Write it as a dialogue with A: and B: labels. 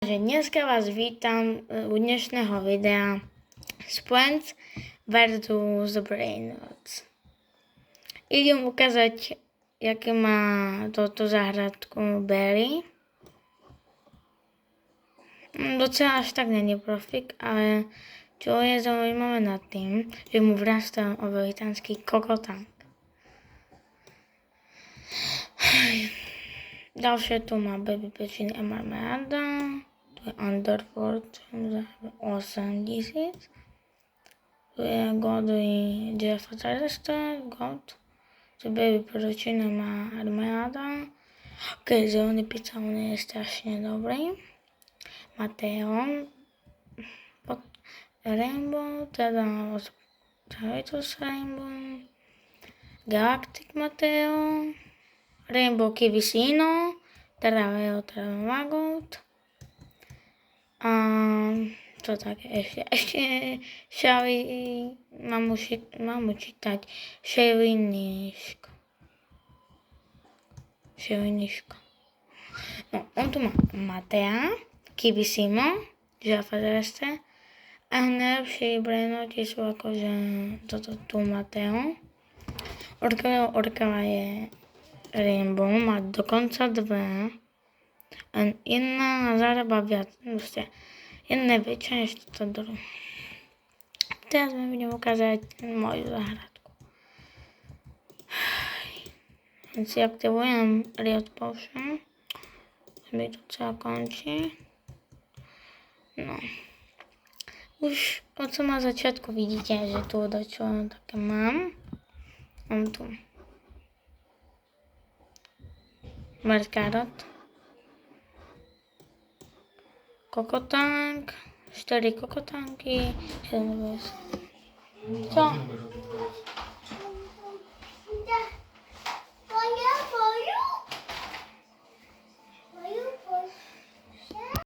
A: Dneska vás vítam u dnešného videa z Plants vs Brainrot. Idem ukázať, aké má toto záhradku Berry. Docela až tak není profik, ale čo je zaujímavé nad tým, že mu vrastá obelitanský kokotank. Ďalšie tu má baby pečiny a marmeláda. Tu je Underford za 8000. Tu je Godly Jeffa Terrestre, God. Tu baby pečiny má marmeláda. Ok, zelený pizza, on je strašne dobrý. Mateo. Rainbow, teda Cerritos Rainbow. Galactic Mateo. Rainbow Kivisino. Teda Veo, teda Magot. A čo také ešte mám učítať Ševiniško. No, on tu má Matea, Kibisimo, Jeffa Terrestre a najlepšie brainroti sú akože toto tu Mateo. Orkava je Rainbow, má dokonca dve. A jedna zarába viac, jedna je väčšia než toto druhé. Teraz vám budem ukázať moju záhradku. Si aktivujem Riot Potion. Mi to celé končí. No. Už od samého začiatku vidíte, že tu dačo také mám. Mám tu Merkarot. Kokotank, 4 kokotanky, 7 Čo?